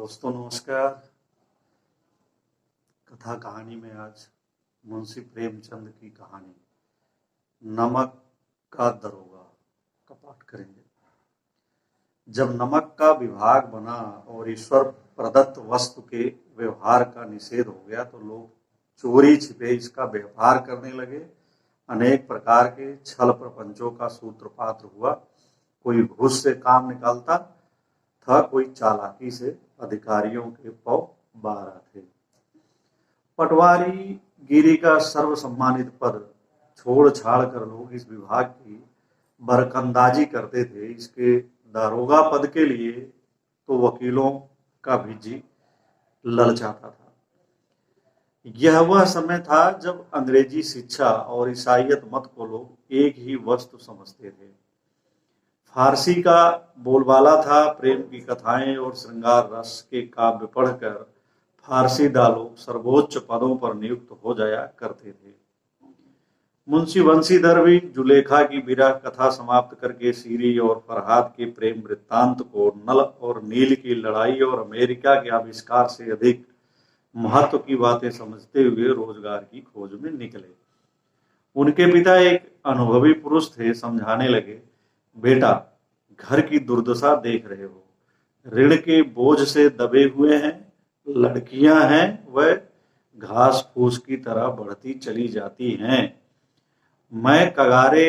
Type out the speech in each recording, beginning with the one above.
दोस्तों नमस्कार। कथा कहानी में आज मुंशी प्रेमचंद की कहानी नमक का दरोगा का पाठ करेंगे। जब नमक का विभाग बना और ईश्वर प्रदत्त वस्तु के व्यवहार का निषेध हो गया तो लोग चोरी छिपे इसका व्यवहार करने लगे। अनेक प्रकार के छल प्रपंचों का सूत्रपात हुआ। कोई घूस से काम निकालता था, कोई चालाकी से अधिकारियों के पौ बारह थे। पटवारी गिरी का सर्व सम्मानित पद छोड़ छाड़ कर लोग इस विभाग की बरकंदाजी करते थे। इसके दारोगा पद के लिए तो वकीलों का भी जी ललचाता था। यह वह समय था जब अंग्रेजी शिक्षा और ईसाईयत मत को लोग एक ही वस्तु समझते थे। फारसी का बोलबाला था। प्रेम की कथाएं और श्रृंगार रस के काव्य पढ़कर फारसी लोग सर्वोच्च पदों पर नियुक्त हो जाया करते थे। मुंशी बंशीधर भी जुलेखा की विरह कथा समाप्त करके सीरी और फरहाद के प्रेम वृत्तांत को नल और नील की लड़ाई और अमेरिका के आविष्कार से अधिक महत्व की बातें समझते हुए रोजगार की खोज में निकले। उनके पिता एक अनुभवी पुरुष थे। समझाने लगे, बेटा घर की दुर्दशा देख रहे हो, ऋण के बोझ से दबे हुए हैं, लड़कियां हैं वह घास फूस की तरह बढ़ती चली जाती हैं। मैं कगारे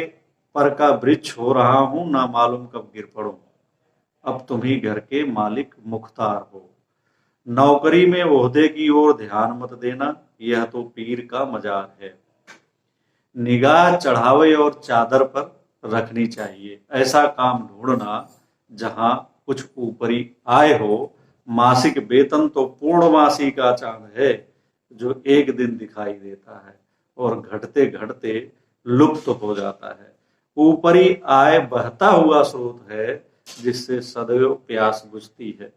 पर का वृक्ष हो रहा हूं, ना मालूम कब गिर पड़ूं। अब तुम ही घर के मालिक मुख्तार हो। नौकरी में ओहदे की ओर ध्यान मत देना, यह तो पीर का मजार है। निगाह चढ़ावे और चादर पर रखनी चाहिए। ऐसा काम ढूंढना जहां कुछ ऊपरी आय हो। मासिक वेतन तो पूर्णमासी का चांद है जो एक दिन दिखाई देता है और घटते घटते लुप्त हो जाता है। ऊपरी आय बहता हुआ स्रोत है जिससे सदैव प्यास बुझती है।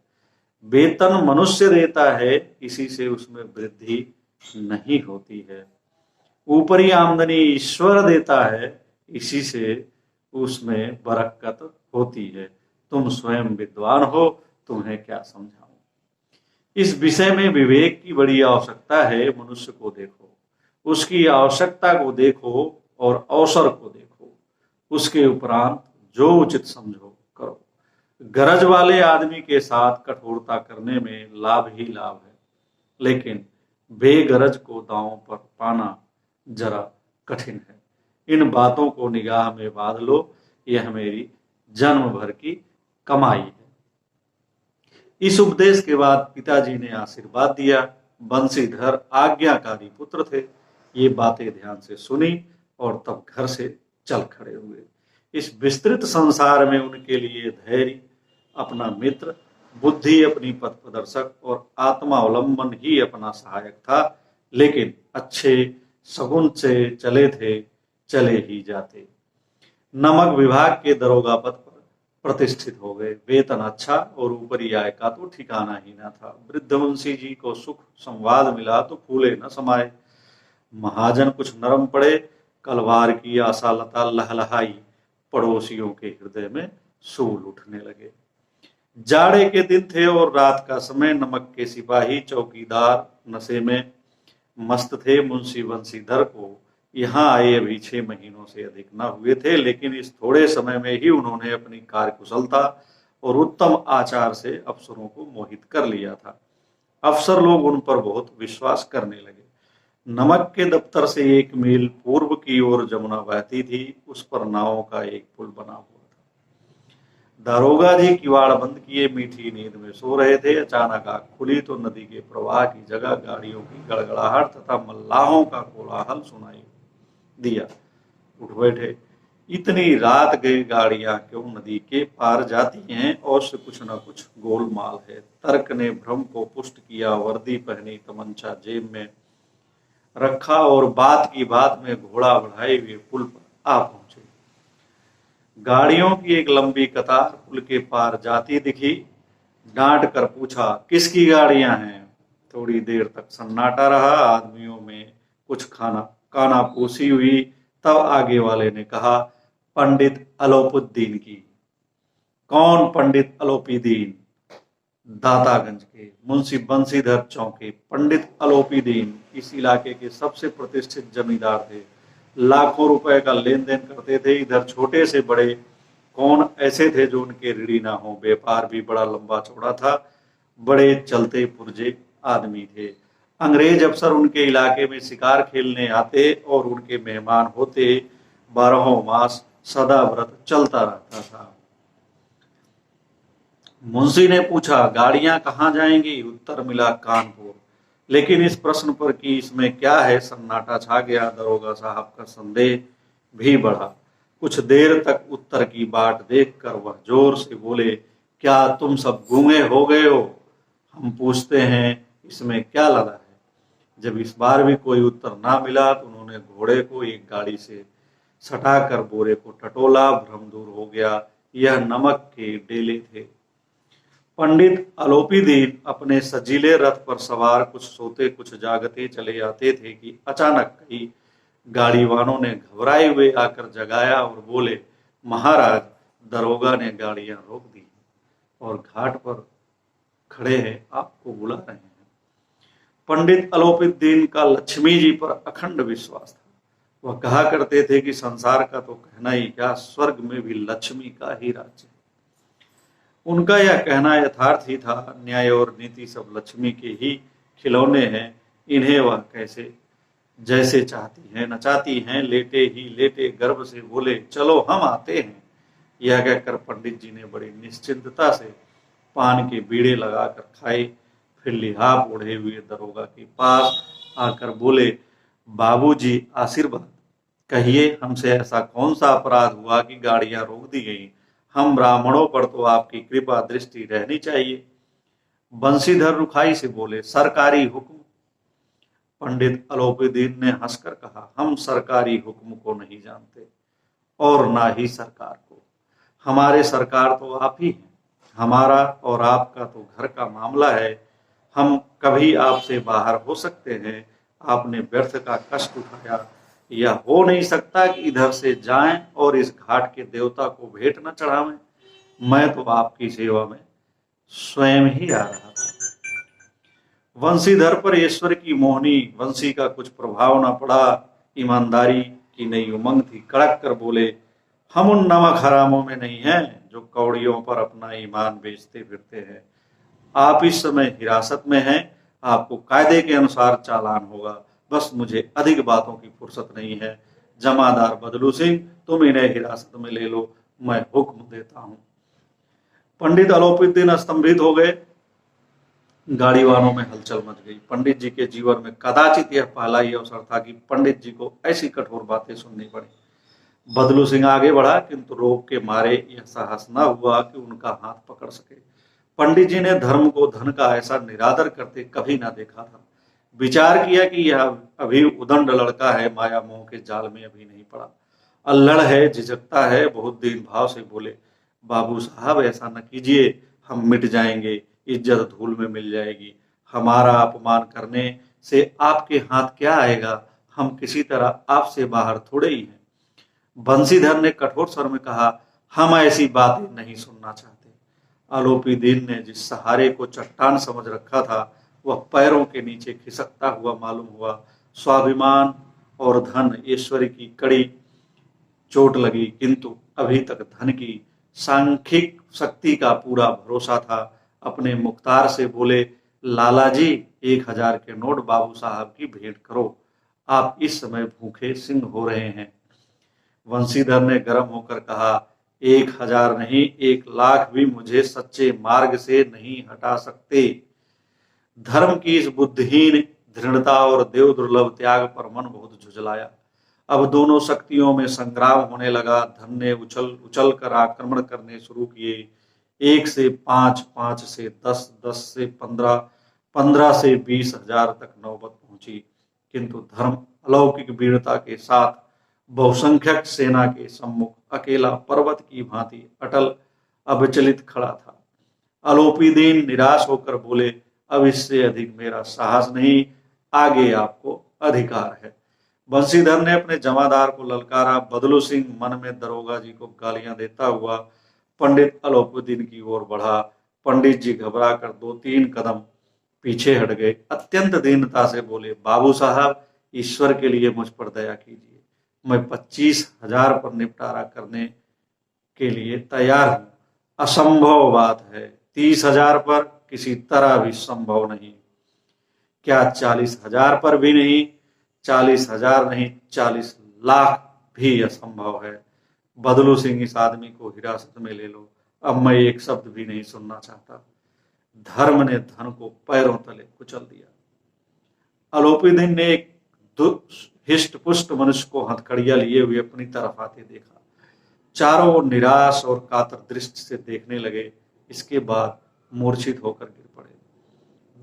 वेतन मनुष्य देता है, इसी से उसमें वृद्धि नहीं होती है। ऊपरी आमदनी ईश्वर देता है, इसी से उसमें बरकत होती है। तुम स्वयं विद्वान हो, तुम्हें क्या समझाऊं। इस विषय में विवेक की बड़ी आवश्यकता है। मनुष्य को देखो, उसकी आवश्यकता को देखो और अवसर को देखो। उसके उपरांत जो उचित समझो करो। गरज वाले आदमी के साथ कठोरता करने में लाभ ही लाभ है, लेकिन बेगरज को दांव पर पाना जरा कठिन है। इन बातों को निगाह में बांध लो, यह मेरी जन्म भर की कमाई है। इस उपदेश के बाद पिताजी ने आशीर्वाद दिया। बंशीधर आज्ञाकारी पुत्र थे। ये बातें ध्यान से सुनी और तब घर से चल खड़े हुए। इस विस्तृत संसार में उनके लिए धैर्य अपना मित्र, बुद्धि अपनी पथ प्रदर्शक और आत्मावलंबन ही अपना सहायक था। लेकिन अच्छे सगुन से चले थे, चले ही जाते। नमक विभाग के दरोगा पद पर प्रतिष्ठित हो गए। वेतन अच्छा और ऊपरी आय का तो ठिकाना ही न था। वृद्ध मुंशी जी को सुख संवाद मिला तो फूले न समाये। महाजन कुछ नरम पड़े। कलवार की आशा लता लहलहाई। पड़ोसियों के हृदय में सूल उठने लगे। जाड़े के दिन थे और रात का समय। नमक के सिपाही चौकीदार नशे में मस्त थे। मुंशी बंशीधर को यहाँ आए अभी 6 महीनों से अधिक न हुए थे, लेकिन इस थोड़े समय में ही उन्होंने अपनी कार्यकुशलता और उत्तम आचार से अफसरों को मोहित कर लिया था। अफसर लोग उन पर बहुत विश्वास करने लगे। नमक के दफ्तर से 1 मील पूर्व की ओर जमुना बहती थी। उस पर नावों का एक पुल बना हुआ था। दारोगा जी किवाड़ बंद किए मीठी नींद में सो रहे थे। अचानक आंख खुली तो नदी के प्रवाह की जगह गाड़ियों की गड़गड़ाहट तथा मल्लाहों का कोलाहल सुनाई दिया। उठ बैठे। इतनी रात गई गाड़ियां क्यों नदी के पार जाती हैं? और से कुछ न कुछ गोलमाल है। तर्क ने भ्रम को पुष्ट किया। वर्दी पहनी, तमंचा जेब में रखा और बात की बात में घोड़ा बढ़ाए हुए पुल पर आ पहुंचे। गाड़ियों की एक लंबी कतार पुल के पार जाती दिखी। डांट कर पूछा, किसकी गाड़ियां हैं? थोड़ी देर तक सन्नाटा रहा। आदमियों में कुछ कानाफूसी हुई। तब आगे वाले ने कहा, पंडित अलोपुद्दीन की। कौन पंडित अलोपीदीन? दातागंज के मुंशी बंसीधर चौके पंडित अलोपी दीन इस इलाके के सबसे प्रतिष्ठित जमींदार थे। लाखों रुपए का लेन देन करते थे। इधर छोटे से बड़े कौन ऐसे थे जो उनके ऋणी ना हो। व्यापार भी बड़ा लंबा चौड़ा था। बड़े चलते पुरजे आदमी थे। अंग्रेज अफसर उनके इलाके में शिकार खेलने आते और उनके मेहमान होते। 12 मास सदा व्रत चलता रहता था। मुंशी ने पूछा, गाड़ियां कहाँ जाएंगी? उत्तर मिला, कानपुर। लेकिन इस प्रश्न पर कि इसमें क्या है, सन्नाटा छा गया। दरोगा साहब का संदेह भी बढ़ा। कुछ देर तक उत्तर की बाट देखकर वह जोर से बोले, क्या तुम सब गूंगे हो गए हो? हम पूछते हैं इसमें क्या लगा है। जब इस बार भी कोई उत्तर ना मिला तो उन्होंने घोड़े को एक गाड़ी से सटाकर बोरे को टटोला। भ्रम दूर हो गया। यह नमक के डेले थे। पंडित अलोपी दीन अपने सजीले रथ पर सवार कुछ सोते कुछ जागते चले आते थे कि अचानक कई गाड़ीवानों ने घबराए हुए आकर जगाया और बोले, महाराज, दरोगा ने गाड़ियां रोक दी और घाट पर खड़े हैं, आपको बुला रहे हैं। पंडित अलोपीदीन का लक्ष्मी जी पर अखंड विश्वास था। वह कहा करते थे कि संसार का तो कहना ही क्या, स्वर्ग में भी लक्ष्मी का ही राज्य है। उनका यह कहना यथार्थ ही था। न्याय और नीति सब लक्ष्मी के ही खिलौने हैं। इन्हें वह कैसे जैसे चाहती हैं नचाती हैं। लेटे ही लेटे गर्भ से बोले, चलो हम आते हैं। यह कहकर पंडित जी ने बड़ी निश्चिंतता से पान के बीड़े लगाकर खाए। फिर लिहाफ ओढ़े हुए दरोगा के पास आकर बोले, बाबूजी आशीर्वाद, कहिए हमसे ऐसा कौन सा अपराध हुआ कि गाड़ियां रोक दी गई? हम ब्राह्मणों पर तो आपकी कृपा दृष्टि रहनी चाहिए। बंशीधर रुखाई से बोले, सरकारी हुक्म। पंडित अलोपीदीन ने हंसकर कहा, हम सरकारी हुक्म को नहीं जानते और ना ही सरकार को। हमारे सरकार तो आप ही हैं। हमारा और आपका तो घर का मामला है। हम कभी आपसे बाहर हो सकते हैं। आपने व्यर्थ का कष्ट उठाया। यह हो नहीं सकता कि इधर से जाएं और इस घाट के देवता को भेंट न चढ़ावें। मैं तो आपकी सेवा में स्वयं ही आ रहा था। वंशीधर पर ईश्वर की मोहनी वंशी का कुछ प्रभाव न पड़ा। ईमानदारी की नई उमंग थी। कड़क कर बोले, हम उन नमक हरामों में नहीं हैं जो कौड़ियों पर अपना ईमान बेचते फिरते हैं। आप इस समय हिरासत में हैं। आपको कायदे के अनुसार चालान होगा। बस मुझे अधिक बातों की फुर्सत नहीं है। जमादार बदलू सिंह, तुम इन्हें हिरासत में ले लो, मैं हुक्म देता हूं। पंडित अलोपीदीन स्तंभित हो गए। गाड़ीवानों में हलचल मच गई। पंडित जी के जीवन में कदाचित यह पहला ही अवसर था कि पंडित जी को ऐसी कठोर बातें सुननी पड़ी। बदलू सिंह आगे बढ़ा, किंतु रोग के मारे यह साहस न हुआ कि उनका हाथ पकड़ सके। पंडित जी ने धर्म को धन का ऐसा निरादर करते कभी ना देखा था। विचार किया कि यह अभी उदंड लड़का है, माया मोह के जाल में अभी नहीं पड़ा। अल्लड़ है, झिझकता है। बहुत दीन भाव से बोले, बाबू साहब ऐसा न कीजिए, हम मिट जाएंगे, इज्जत धूल में मिल जाएगी। हमारा अपमान करने से आपके हाथ क्या आएगा? हम किसी तरह आपसे बाहर थोड़े ही हैं। बंशीधर ने कठोर स्वर में कहा, हम ऐसी बातें नहीं सुनना चाहते। आलोपीदीन ने जिस सहारे को चट्टान समझ रखा था वह पैरों के नीचे खिसकता हुआ मालूम हुआ। स्वाभिमान और धन ईश्वरी की कड़ी चोट लगी, किंतु अभी तक धन की सांख्यिक शक्ति का पूरा भरोसा था। अपने मुख्तार से बोले, लाला जी, 1000 के नोट बाबू साहब की भेंट करो। आप इस समय भूखे सिंह हो रहे हैं। वंशीधर ने गर्म होकर कहा, 1000 नहीं, 1,00,000 भी मुझे सच्चे मार्ग से नहीं हटा सकते। धर्म की इस बुद्धिहीन दृढ़ता और देव दुर्लभ त्याग पर मन बहुत झुंझलाया। अब दोनों शक्तियों में संग्राम होने लगा। धन ने उछल उछल कर आक्रमण करने शुरू किए। 1 से 5, 5 से 10, 10 से 15, 15 से 20,000 तक नौबत पहुंची। किंतु धर्म अलौकिक वीरता के साथ बहुसंख्यक सेना के सम्मुख अकेला पर्वत की भांति अटल अविचलित खड़ा था। आलोपीदीन निराश होकर बोले, अब इससे अधिक मेरा साहस नहीं, आगे आपको अधिकार है। बंशीधर ने अपने जमादार को ललकारा। बदलू सिंह मन में दरोगा जी को गालियां देता हुआ पंडित अलोपीदीन की ओर बढ़ा। पंडित जी घबरा कर 2-3 कदम पीछे हट गए। अत्यंत दीनता से बोले, बाबू साहब, ईश्वर के लिए मुझ पर दया कीजिए। मैं 25,000 पर निपटारा करने के लिए तैयार हूं। असंभव बात है, 30,000 पर किसी तरह भी संभव नहीं। क्या 40,000 पर भी नहीं? 40,000 नहीं, 40 लाख भी असंभव है। बदलू सिंह, इस आदमी को हिरासत में ले लो, अब मैं एक शब्द भी नहीं सुनना चाहता। धर्म ने धन को पैरों तले कुचल दिया। अलोपीदीन ने एक हिष्ट पुष्ट मनुष्य को हथकड़िया लिए हुए अपनी तरफ आते देखा। चारों ओर निराश और कातर दृष्टि से देखने लगे। इसके बाद मूर्छित होकर गिर पड़े।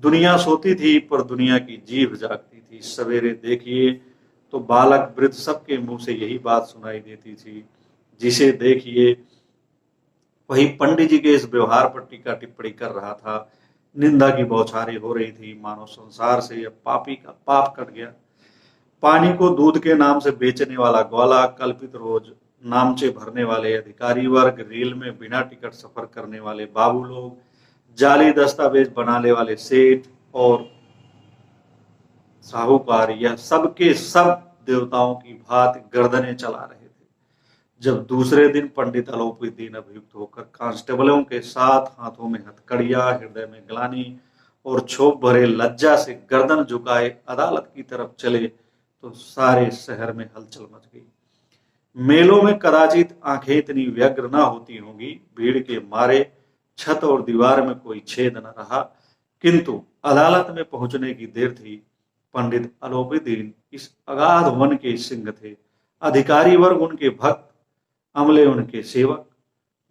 दुनिया सोती थी पर दुनिया की जीभ जागती थी। सवेरे देखिए तो बालक वृद्ध सबके मुंह से यही बात सुनाई देती थी। जिसे देखिए वही पंडित जी के इस व्यवहार पर टीका टिप्पणी कर रहा था। निंदा की बौछारें हो रही थी, मानो संसार से यह पापी का पाप कट गया। पानी को दूध के नाम से बेचने वाला ग्वाला, कल्पित रोज नामचे भरने वाले अधिकारी वर्ग, रेल में बिना टिकट सफर करने वाले बाबू लोग, जाली दस्तावेज बनाने वाले सेठ और साहूकार, यह सबके सब देवताओं की भांति गर्दनें चला रहे थे। जब दूसरे दिन पंडित अलोपीदीन अभियुक्त होकर कांस्टेबलों के साथ हाथों में हथकड़िया, हृदय में ग्लानि और क्षोभ भरे लज्जा से गर्दन झुकाए अदालत की तरफ चले तो सारे शहर में हलचल मच गई। मेलों में कदाचित आंखें इतनी व्यग्र न होती होंगी। भीड़ के मारे छत और दीवार में कोई छेद न रहा। किंतु अदालत में पहुंचने की देर थी। पंडित अलोपीदीन इस अगाध वन के सिंह थे। अधिकारी वर्ग उनके भक्त, अमले उनके सेवक,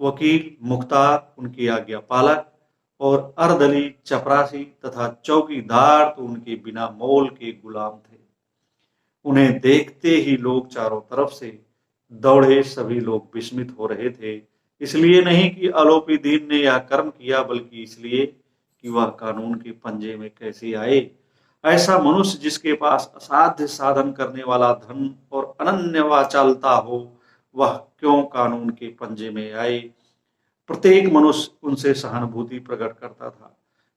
वकील मुख्तार उनकी आज्ञा पालक और अर्दली चपरासी तथा चौकीदार तो उनके बिना मोल के गुलाम थे। उन्हें देखते ही लोग चारों तरफ से दौड़े। सभी लोग विस्मित हो रहे थे, इसलिए नहीं कि अलोपीदीन ने यह कर्म किया, बल्कि इसलिए कि वह कानून के पंजे में कैसे आए। ऐसा मनुष्य जिसके पास असाध्य साधन करने वाला धन और अनन्य वाचालता हो, वह क्यों कानून के पंजे में आए। प्रत्येक मनुष्य उनसे सहानुभूति प्रकट करता था।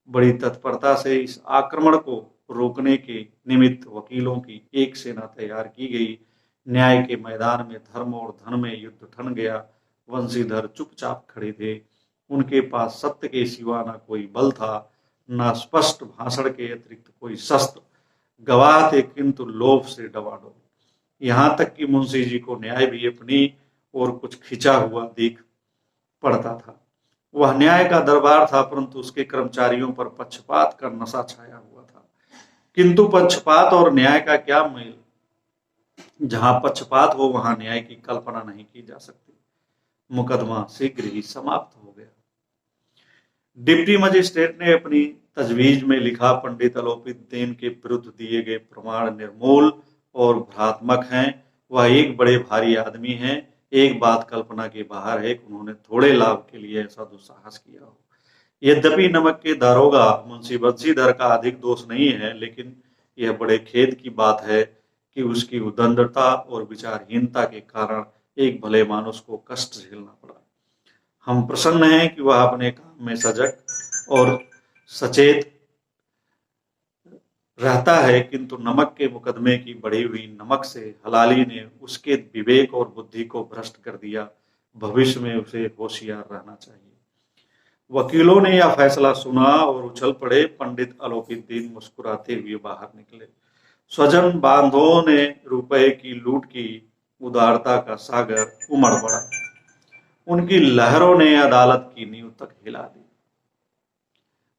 बड़ी तत्परता से इस आक्रमण को रोकने के निमित्त वकीलों की एक सेना तैयार की गई। न्याय के मैदान में धर्म और धन में युद्ध ठन गया। वंशीधर चुपचाप खड़े थे। उनके पास सत्य के सिवा न कोई बल था, न स्पष्ट भाषण के अतिरिक्त कोई शस्त्र। गवाह थे किंतु लोभ से डबाडोल। यहाँ तक कि मुंशी जी को न्याय भी अपनी ओर कुछ खिंचा हुआ दिख पड़ता था। वह न्याय का दरबार था, परंतु उसके कर्मचारियों पर पक्षपात का नशा छाया हुआ था। किंतु पक्षपात और न्याय का क्या मेल? जहां पक्षपात हो वहां न्याय की कल्पना नहीं की जा सकती। मुकदमा शीघ्र ही समाप्त हो गया। डिप्टी मजिस्ट्रेट ने अपनी तजवीज में लिखा, पंडित अलोपीदीन के विरुद्ध दिए गए प्रमाण निर्मूल और भ्रात्मक हैं। वह एक बड़े भारी आदमी हैं। एक बात कल्पना के बाहर है कि उन्होंने थोड़े लाभ के लिए ऐसा दुस्साहस किया हो। यद्यपि नमक के दारोगा मुंशी बंशीधर का अधिक दोष नहीं है, लेकिन यह बड़े खेद की बात है कि उसकी उद्दंडता और विचारहीनता के कारण एक भले मानुष को कष्ट झेलना पड़ा। हम प्रसन्न हैं कि वह अपने काम में सजग और सचेत रहता है, किंतु नमक के मुकदमे की बढ़ी हुई नमक से हलाली ने उसके विवेक और बुद्धि को भ्रष्ट कर दिया। भविष्य में उसे होशियार रहना चाहिए। वकीलों ने यह फैसला सुना और उछल पड़े। पंडित अलोपीदीन मुस्कुराते हुए बाहर निकले। स्वजन बांधों ने रुपए की लूट की उदारता का सागर उमड़ पड़ा। उनकी लहरों ने अदालत की नींव तक हिला दी।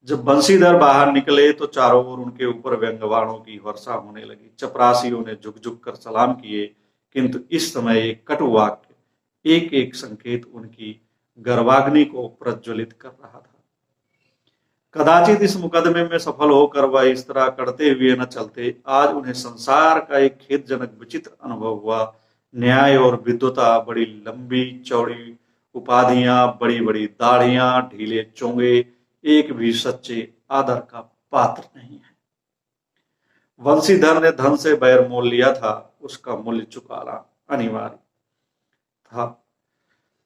जब बंशीधर बाहर निकले तो चारों ओर उनके ऊपर व्यंग्यवाणों की वर्षा होने लगी। चपरासियों ने झुक झुक कर सलाम किए, किंतु इस समय एक कटु वाक्य, एक एक संकेत उनकी गर्वाग्नि को प्रज्वलित कर रहा था। कदाचित इस मुकदमे में सफल होकर वह इस तरह करते हुए न चलते। आज उन्हें संसार का एक खेदजनक विचित्र अनुभव हुआ। न्याय और विद्वता, बड़ी लंबी चौड़ी उपाधियां, बड़ी बड़ी दाढ़ियां, ढीले चोंगे, एक भी सच्चे आदर का पात्र नहीं है। वंशीधर ने धन से बैर मोल लिया था, उसका मूल्य चुकाना अनिवार्य था।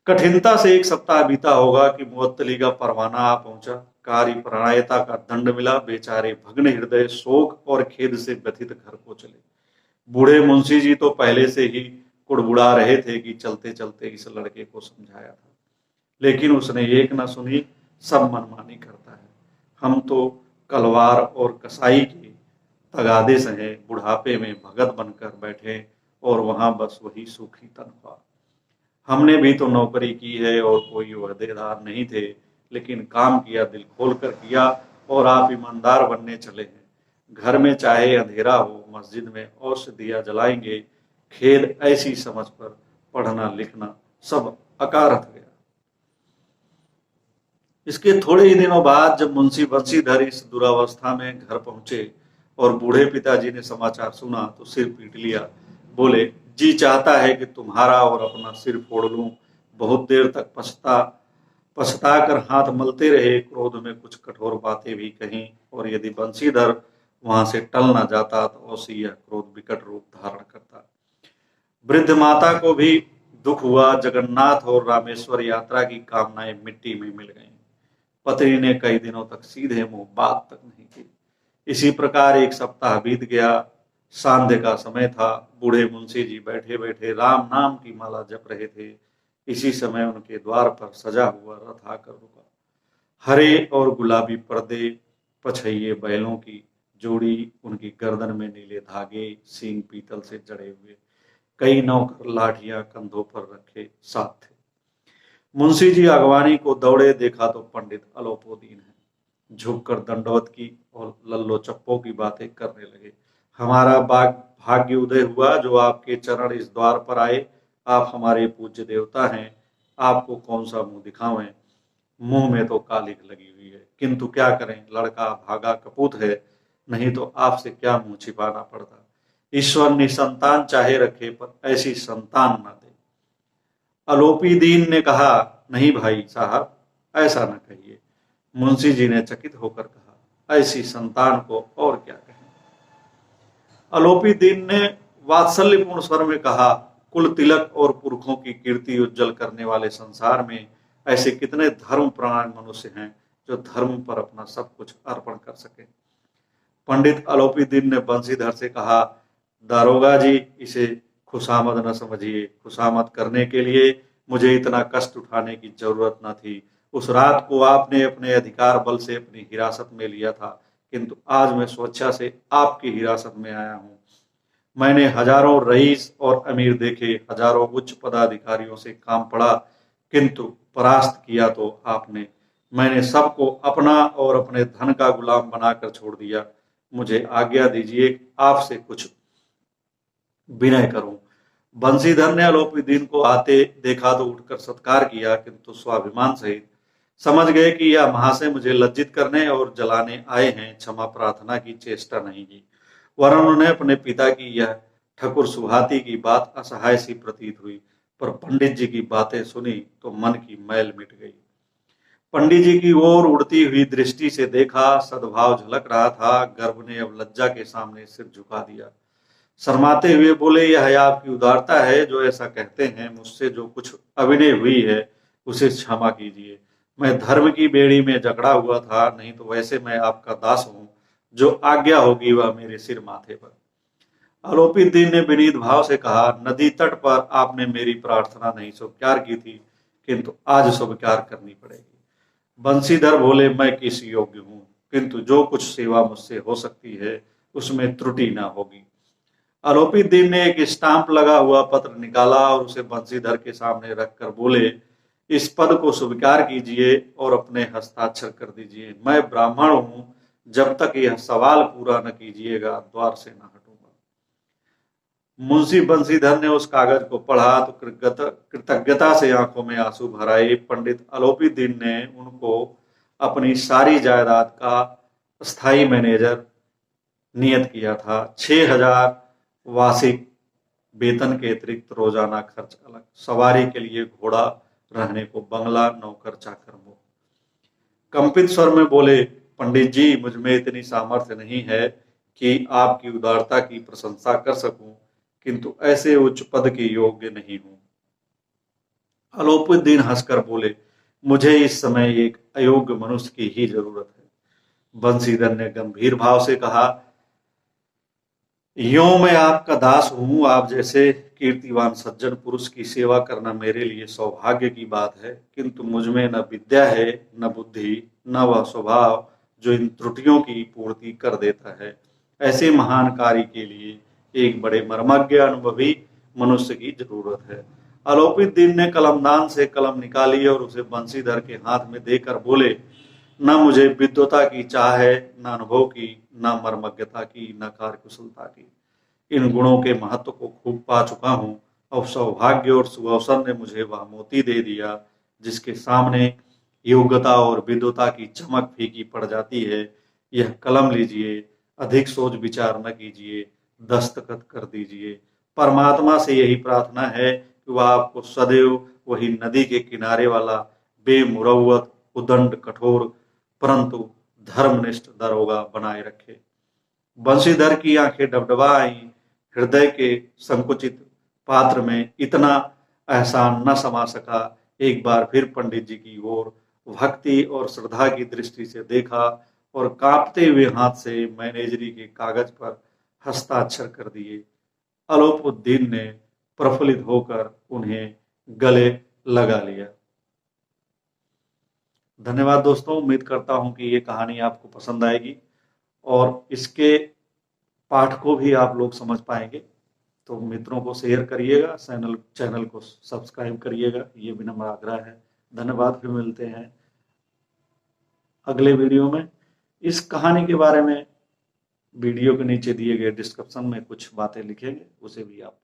कठिनता से 1 सप्ताह बीता होगा कि मुअत्तली का परवाना आ पहुंचा। कारी प्राणायता का दंड मिला। बेचारे भग्न हृदय शोक और खेद से व्यथित घर को चले। बूढ़े मुंशी जी तो पहले से ही कुड़बुड़ा रहे थे कि चलते चलते इस लड़के को समझाया था, लेकिन उसने एक न सुनी, सब मनमानी करता है। हम तो कलवार और कसाई के तगादे सहे बुढ़ापे में भगत बनकर बैठे और वहां बस वही सूखी तनख्वाह। हमने भी तो नौकरी की है और कोई ओहदेदार नहीं थे, लेकिन काम किया दिल खोल कर किया और आप ईमानदार बनने चले हैं। घर में चाहे अंधेरा हो, मस्जिद में औश दिया जलाएंगे। खेद ऐसी समझ पर पढ़ना लिखना सब अकारथ गया। इसके थोड़े ही दिनों बाद जब मुंशी बंशीधर इस दुरावस्था में घर पहुंचे और बूढ़े पिताजी ने समाचार सुना तो सिर पीट लिया। बोले, जी चाहता है कि तुम्हारा और अपना सिर फोड़ लूं। बहुत देर तक पछता कर हाथ मलते रहे। क्रोध में कुछ कठोर बातें भी कहीं, और यदि बंशीधर वहां से टल न जाता तो अवश्य यह क्रोध विकट रूप धारण करता। वृद्ध माता को भी दुख हुआ। जगन्नाथ और रामेश्वर यात्रा की कामनाएं मिट्टी में मिल गईं। पत्नी ने कई दिनों तक सीधे मुंह बात तक नहीं की। इसी प्रकार 1 सप्ताह बीत गया। सांध्य का समय था। बूढ़े मुंशी जी बैठे बैठे राम नाम की माला जप रहे थे। इसी समय उनके द्वार पर सजा हुआ रथ आकर रुका। हरे और गुलाबी पर्दे, पछइये बैलों की जोड़ी, उनकी गर्दन में नीले धागे, सींग पीतल से जड़े हुए, कई नौकर लाठियां कंधों पर रखे साथ थे। मुंशी जी अगवानी को दौड़े। देखा तो पंडित अलोपोदीन है। झुककर दंडवत की और लल्लो चप्पो की बातें करने लगे। हमारा भाग्य उदय हुआ जो आपके चरण इस द्वार पर आए। आप हमारे पूज्य देवता हैं। आपको कौन सा मुंह दिखावें। मुंह में तो कालिख लगी हुई है, किंतु क्या करें, लड़का भागा कपूत है, नहीं तो आपसे क्या मुंह छिपाना पड़ता। ईश्वर निसंतान चाहे रखे, पर ऐसी संतान न दे। अलोपी दीन ने कहा, नहीं भाई साहब, ऐसा न कहिए। मुंशी जी ने चकित होकर कहा, ऐसी संतान को और क्या कहें। अलोपी दीन ने वात्सल्यपूर्ण स्वर में कहा, कुल तिलक और पुरखों की कीर्ति उज्जवल करने वाले संसार में ऐसे कितने धर्मपरायण मनुष्य हैं जो धर्म पर अपना सब कुछ अर्पण कर सके। पंडित अलोपी दीन ने बंशीधर से कहा, दारोगा जी, इसे खुशामद न समझिए। खुशामद करने के लिए मुझे इतना कष्ट उठाने की जरूरत न थी। उस रात को आपने अपने अधिकार बल से अपनी हिरासत में लिया था, किंतु आज मैं स्वेच्छा से आपकी हिरासत में आया हूं। मैंने हजारों रईस और अमीर देखे, हजारों उच्च पदाधिकारियों से काम पड़ा, किंतु परास्त किया तो आपने। मैंने सबको अपना और अपने धन का गुलाम बनाकर छोड़ दिया। मुझे आज्ञा दीजिए आपसे कुछ विनय करूं। बंशीधर ने अलोपीदीन को आते देखा तो उठकर सत्कार किया, किंतु स्वाभिमान सहित। समझ गए कि यह महाशय मुझे लज्जित करने और जलाने आए हैं। क्षमा प्रार्थना की चेष्टा नहीं की, वरन उन्हें अपने पिता की यह ठकुर सुहाती की बात असहाय सी प्रतीत हुई। पर पंडित जी की बातें सुनी तो मन की मैल मिट गई। पंडित जी की ओर उड़ती हुई दृष्टि से देखा, सद्भाव झलक रहा था। गर्भ ने अब लज्जा के सामने सिर झुका दिया। शर्माते हुए बोले, यह आपकी उदारता है जो ऐसा कहते हैं। मुझसे जो कुछ अभिनय हुई है उसे क्षमा कीजिए। मैं धर्म की बेड़ी में जकड़ा हुआ था, नहीं तो वैसे मैं आपका दास हूं। जो आज्ञा होगी वह मेरे सिर माथे पर। अलोपीदीन ने विनीत भाव से कहा, नदी तट पर आपने मेरी प्रार्थना नहीं स्वीकार की थी, किंतु आज स्वीकार करनी पड़ेगी। बंशीधर बोले, मैं किस योग्य हूं, किंतु जो कुछ सेवा मुझसे हो सकती है उसमें त्रुटि ना होगी। अलोपीदीन ने एक स्टाम्प लगा हुआ पत्र निकाला और उसे बंशीधर के सामने रखकर बोले, इस पद को स्वीकार कीजिए और अपने हस्ताक्षर कर दीजिए। मैं ब्राह्मण हूं। जब तक यह सवाल पूरा न कीजिएगा द्वार से न हटूंगा। मुंशी बंशीधर ने उस कागज को पढ़ा तो कृतज्ञता से आंखों में आंसू भर आए। पंडित अलोपीदीन ने उनको अपनी सारी जायदाद का स्थायी मैनेजर नियत किया था। 6,000 वार्षिक वेतन के अतिरिक्त रोजाना खर्च अलग, सवारी के लिए घोड़ा, रहने को बंगला, नौकर चाकर मोह। कंपित स्वर में बोले, पंडित जी, मुझ में इतनी सामर्थ्य नहीं है कि आपकी उदारता की प्रशंसा कर सकूं, किंतु ऐसे उच्च पद के योग्य नहीं हूं। अलोपुद्दीन हंसकर बोले, मुझे इस समय एक अयोग्य मनुष्य की ही जरूरत है। बंसीधर ने गंभीर भाव से कहा, यों मैं आपका दास हूं। आप जैसे कीर्तिवान सज्जन पुरुष की सेवा करना मेरे लिए सौभाग्य की बात है, किंतु मुझमें न विद्या है, न बुद्धि, न वह स्वभाव जो इन त्रुटियों की पूर्ति कर देता है। ऐसे महान कार्य के लिए एक बड़े मर्मज्ञ अनुभवी मनुष्य की जरूरत है। अलोपीदीन ने कलमदान से कलम निकाली और उसे बंसीधर के हाथ में देकर बोले, न मुझे विद्वता की चाह है, न अनुभव की, न मर्मज्ञता की, न कार्यकुशलता की। इन गुणों के महत्व को खूब पा चुका हूं। और सौभाग्य और सुअवसर ने मुझे वह मोती दे दिया जिसके सामने योग्यता और विद्वता की चमक फीकी पड़ जाती है। यह कलम लीजिए, अधिक सोच विचार न कीजिए, दस्तखत कर दीजिए। परमात्मा से यही प्रार्थना है कि वह आपको सदैव वही नदी के किनारे वाला बेमुरव्वत, उदंड, कठोर परंतु धर्मनिष्ठ दरोगा बनाए रखे। बंशीधर की आंखें डबडबा आईं। हृदय के संकुचित पात्र में इतना एहसान न समा सका। एक बार फिर पंडित जी की ओर भक्ति और श्रद्धा की दृष्टि से देखा और कांपते हुए हाथ से मैनेजरी के कागज पर हस्ताक्षर कर दिए। अलोपुद्दीन ने प्रफुल्लित होकर उन्हें गले लगा लिया। धन्यवाद दोस्तों, उम्मीद करता हूं कि ये कहानी आपको पसंद आएगी और इसके पाठ को भी आप लोग समझ पाएंगे। तो मित्रों को शेयर करिएगा, चैनल को सब्सक्राइब करिएगा, ये भी नम्र आग्रह है। धन्यवाद, फिर मिलते हैं अगले वीडियो में। इस कहानी के बारे में वीडियो के नीचे दिए गए डिस्क्रिप्शन में कुछ बातें लिखेंगे, उसे भी आप